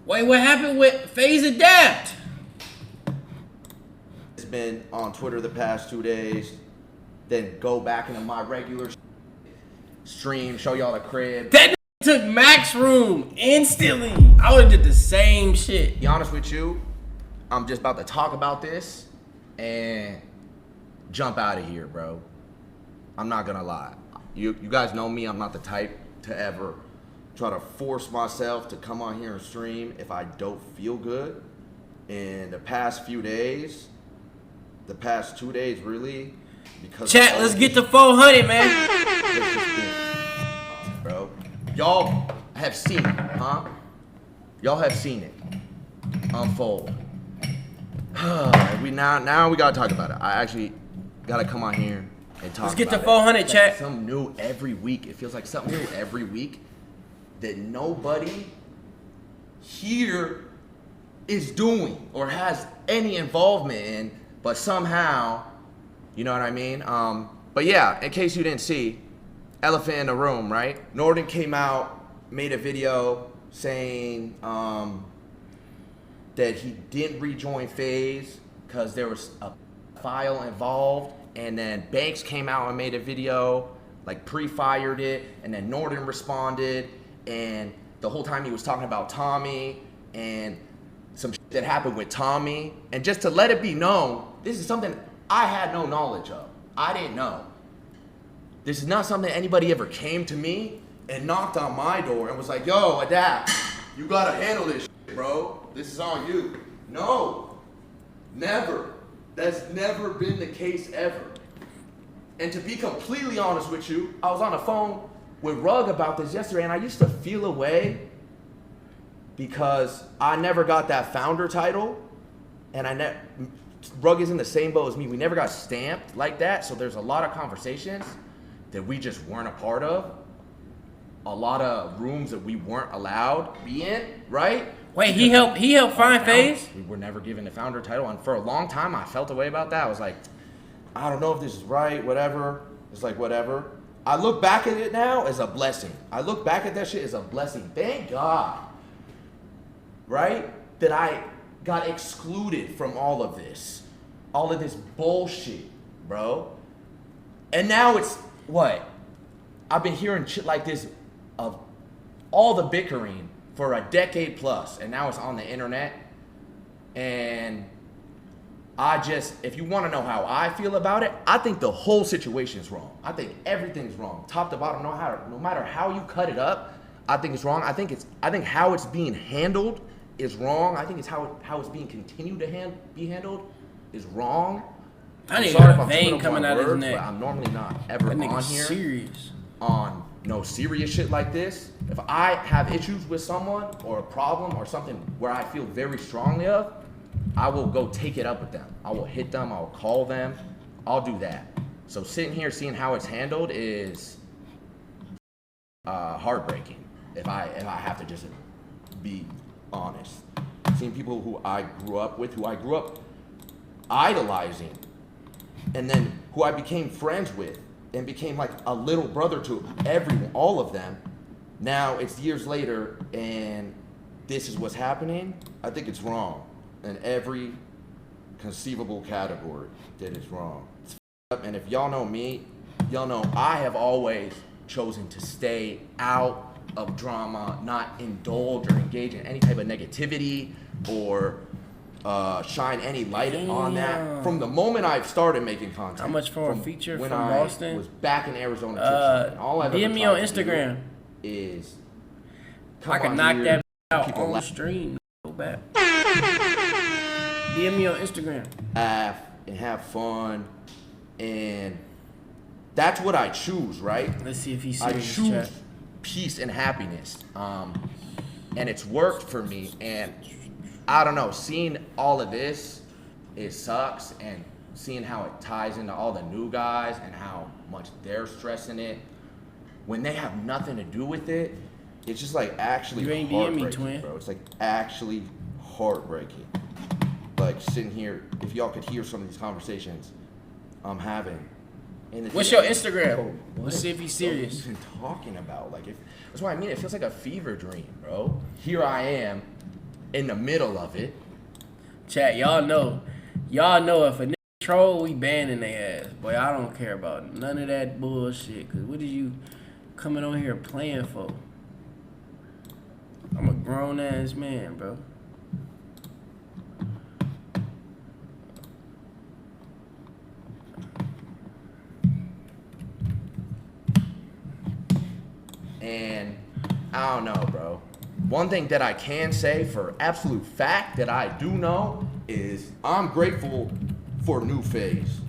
Wait, what happened with FAZE Adapt? It's been on Twitter the past 2 days. Then go back into my regular stream, show y'all the crib. That took max room instantly. I would've did the same shit. To be honest with you, I'm just about to talk about this and jump out of here, bro. I'm not gonna lie. You guys know me, I'm not the type to ever try to force myself to come on here and stream if I don't feel good. In the past few days, the past 2 days really, because Chat, let's get to 400, man. Bro, y'all have seen it, huh? Y'all have seen it unfold. Now we gotta talk about it. I actually gotta come on here and talk. Let's get about to 400, it. chat. Something new every week. It feels like something new every week that nobody here is doing or has any involvement in, but somehow, you know what I mean? But yeah, in case you didn't see, elephant in the room, right? Norton came out, made a video saying that he didn't rejoin FAZE because there was a file involved, and then Banks came out and made a video, like pre-fired it, and then Norton responded, and the whole time he was talking about Tommy and some shit that happened with Tommy. And just to let it be known, this is something I had no knowledge of. I didn't know. This is not something anybody ever came to me and knocked on my door and was like, yo, Adapt, you gotta handle this shit, bro. This is on you. No, never. That's never been the case ever. And to be completely honest with you, I was on the phone with Rug about this yesterday, and I used to feel away because I never got that founder title, and Rug is in the same boat as me. We never got stamped like that, so there's a lot of conversations that we just weren't a part of, a lot of rooms that we weren't allowed to be in, right? Wait, he helped find FAZE? We were never given the founder title, and for a long time I felt a way about that. I was like, I don't know if this is right, whatever. It's like, whatever. I look back at it now as a blessing. I look back at that shit as a blessing. Thank God, right? That I got excluded from all of this bullshit, bro. And now it's what? I've been hearing shit like this of all the bickering for a decade plus, and now it's on the internet. And if you want to know how I feel about it, I think the whole situation is wrong. I think everything's wrong, top to bottom. No matter how you cut it up, I think it's wrong. I think how it's being handled is wrong. I think it's how it's being continued to be handled is wrong. I need a vein coming out of his neck. But I'm normally not ever that on here serious. on no serious shit like this. If I have issues with someone or a problem or something where I feel very strongly of, I will go take it up with them. I will hit them. I will call them. I'll do that. So sitting here seeing how it's handled is heartbreaking. If I have to just be honest, seeing people who I grew up with, who I grew up idolizing, and then who I became friends with and became like a little brother to everyone, all of them. Now it's years later and this is what's happening. I think it's wrong in every conceivable category. That is wrong. It's up. And if y'all know me, y'all know I have always chosen to stay out of drama, not indulge or engage in any type of negativity or shine any light on that. From the moment I've started making content. How much for a feature when from I Boston? was back in Arizona. All I've DM me on Instagram. Is I can knock that out on the stream. Go back. DM me on Instagram. Laugh and have fun, and that's what I choose, right? Let's see if he's I serious. choose Chat. peace and happiness, and it's worked for me. And I don't know, seeing all of this, it sucks, and seeing how it ties into all the new guys and how much they're stressing it when they have nothing to do with it. It's just like actually heartbreaking, bro. It's like actually heartbreaking. Like sitting here, if y'all could hear some of these conversations I'm having. And what's your Instagram? Let's see if he's serious. What are you even talking about? Like, that's what I mean. It feels like a fever dream, bro. Here I am, in the middle of it. Chat, y'all know if a nigga troll, we banning their ass. Boy, I don't care about none of that bullshit. Cause what are you coming on here playing for? I'm a grown ass man, bro. And I don't know, bro. One thing that I can say for absolute fact that I do know is I'm grateful for New FAZE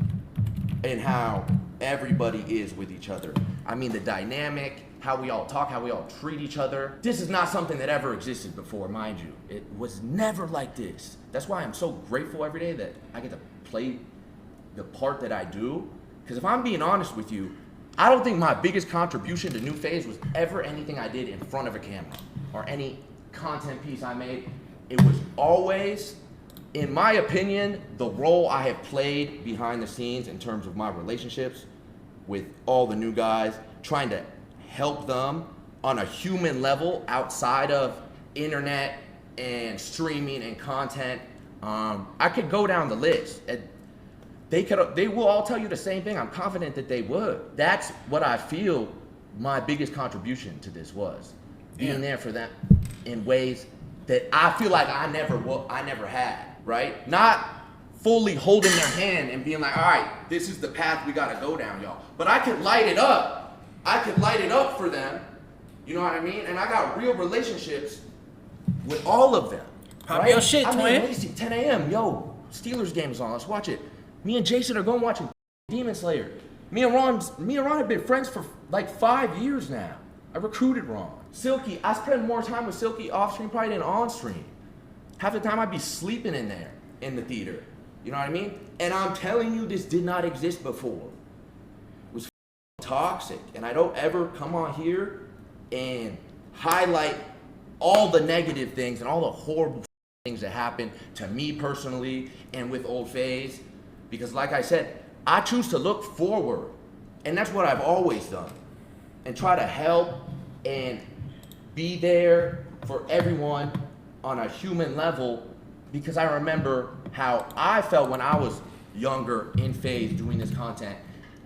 and how everybody is with each other. I mean, the dynamic, how we all talk, how we all treat each other. This is not something that ever existed before, mind you. It was never like this. That's why I'm so grateful every day that I get to play the part that I do. Because if I'm being honest with you, I don't think my biggest contribution to New FAZE was ever anything I did in front of a camera or any content piece I made. It was always, in my opinion, the role I have played behind the scenes in terms of my relationships with all the new guys, trying to help them on a human level outside of internet and streaming and content. I could go down the list. They will all tell you the same thing. I'm confident that they would. That's what I feel my biggest contribution to this was. Being there for them in ways that I feel like I never had, right? Not fully holding their hand and being like, all right, this is the path we gotta go down, y'all. But I could light it up. I could light it up for them. You know what I mean? And I got real relationships with all of them. Pop your shit, twin. I mean, Lacey, 10 a.m. Yo, Steelers game is on. Let's watch it. Me and Jason are going watching Demon Slayer. Me and Ron have been friends for like 5 years now. I recruited Ron. Silky, I spend more time with Silky off stream probably than on stream. Half the time I'd be sleeping in there in the theater. You know what I mean? And I'm telling you, this did not exist before. It was toxic. And I don't ever come on here and highlight all the negative things and all the horrible things that happened to me personally and with Old FAZE. Because like I said, I choose to look forward. And that's what I've always done. And try to help and be there for everyone on a human level, because I remember how I felt when I was younger in FAZE doing this content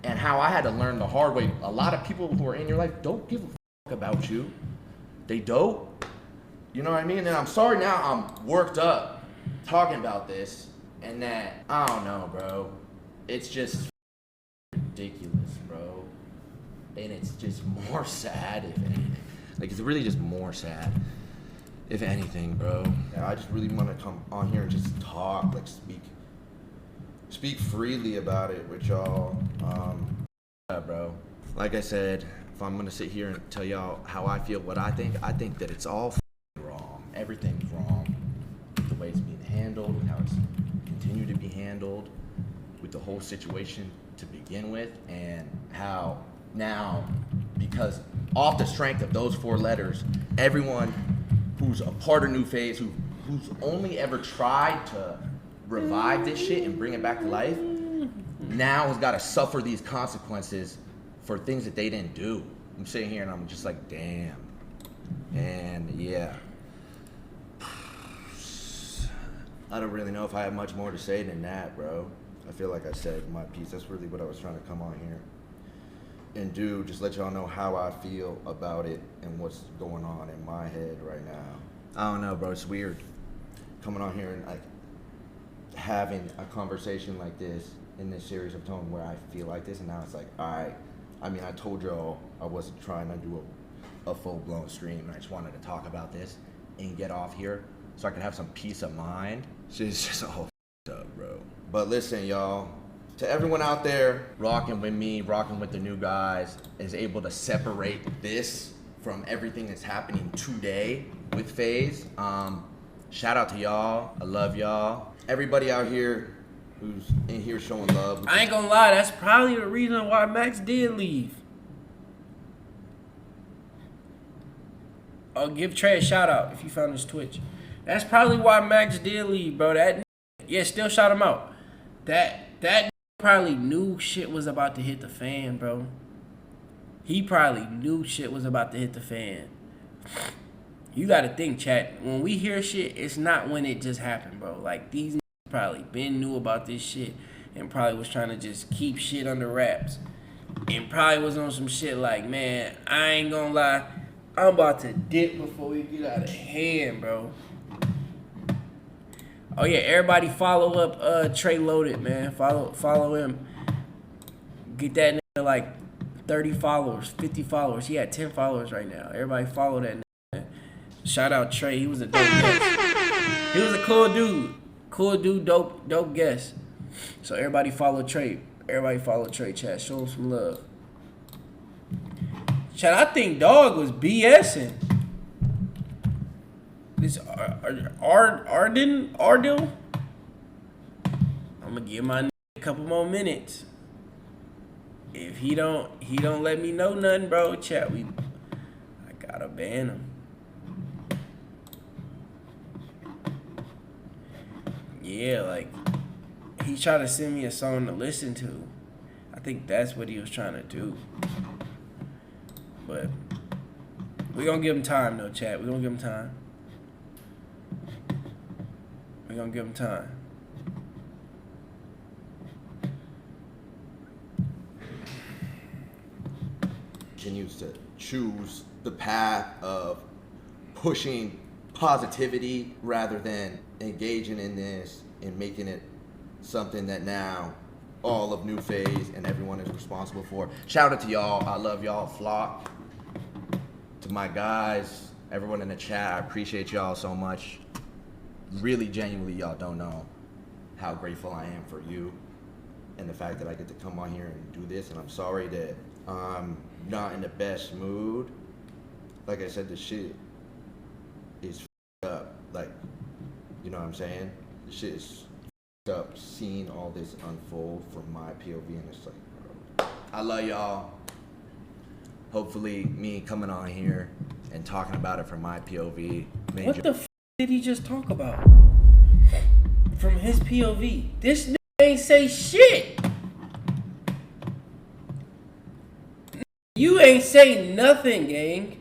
and how I had to learn the hard way. A lot of people who are in your life don't give a fuck about you. They don't. You know what I mean? And I'm sorry now I'm worked up talking about this and that, I don't know, bro. It's just ridiculous, bro. And it's just more sad, if anything. Like, it's really just more sad, if anything, bro. Yeah, I just really want to come on here and just talk, like speak freely about it with y'all. Yeah, bro. Like I said, if I'm gonna sit here and tell y'all how I feel, what I think that it's all wrong. Everything's wrong with the way it's being handled, with how it's continued to be handled, with the whole situation to begin with, and how now, because off the strength of those 4 letters, everyone who's a part of New FAZE, who's only ever tried to revive this shit and bring it back to life, now has got to suffer these consequences for things that they didn't do. I'm sitting here and I'm just like, damn. And yeah. I don't really know if I have much more to say than that, bro. I feel like I said my piece. That's really what I was trying to come on here and do, just let y'all know how I feel about it and what's going on in my head right now. I don't know, bro. It's weird coming on here and like having a conversation like this in this series of tone where I feel like this, and now it's like, all right. I mean, I told y'all I wasn't trying to do a full-blown stream, and I just wanted to talk about this and get off here so I could have some peace of mind. It's just all up, bro. But listen, y'all. To everyone out there rocking with me, rocking with the new guys, is able to separate this from everything that's happening today with FAZE. Shout out to y'all. I love y'all. Everybody out here who's in here showing love. I ain't gonna lie, that's probably the reason why Max did leave. Oh, give Trey a shout out if you found his Twitch. That's probably why Max did leave, bro. Still shout him out. That probably knew shit was about to hit the fan, bro. He probably knew shit was about to hit the fan. You gotta think, chat. When we hear shit, it's not when it just happened, bro. Like these probably been knew about this shit and probably was trying to just keep shit under wraps. And probably was on some shit like, man, I ain't gonna lie, I'm about to dip before we get out of hand, bro. Oh yeah, everybody follow up Trey Loaded, man. Follow him. Get that nigga like 30 followers, 50 followers. He had 10 followers right now. Everybody follow that nigga, man. Shout out Trey. He was a dope guest. He was a cool dude. Cool dude, dope guest. So everybody follow Trey. Everybody follow Trey, chat. Show him some love. Chat, I think Dog was BSing. This Ardil. I'm gonna give my nigga a couple more minutes. If he don't let me know nothing, bro. Chat, I gotta ban him. Yeah, like he tried to send me a song to listen to. I think that's what he was trying to do. But we gonna give him time though, chat. We gonna give him time. We gonna give him time. Continues to choose the path of pushing positivity rather than engaging in this and making it something that now all of New Phase and everyone is responsible for. Shout out to y'all. I love y'all. Flock. To my guys, everyone in the chat, I appreciate y'all so much. Really, genuinely, y'all don't know how grateful I am for you and the fact that I get to come on here and do this. And I'm sorry that I'm not in the best mood. Like I said, the shit is up. Like, you know what I'm saying? The shit is up. Seeing all this unfold from my POV, and it's like, bro, I love y'all. Hopefully, me coming on here and talking about it from my POV. What the f did he just talk about? From his POV. This nigga ain't say shit. You ain't say nothing, gang.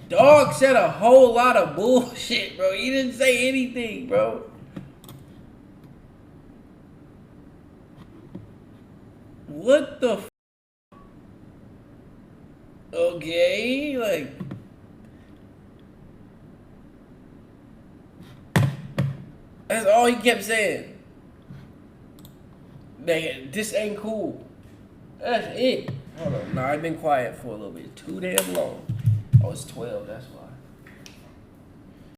Dog said a whole lot of bullshit, bro. He didn't say anything, bro. What the f? Okay, like. That's all he kept saying. This ain't cool. That's it. Hold on. Nah, I've been quiet for a little bit. Too damn long. Oh, it's 12, that's why.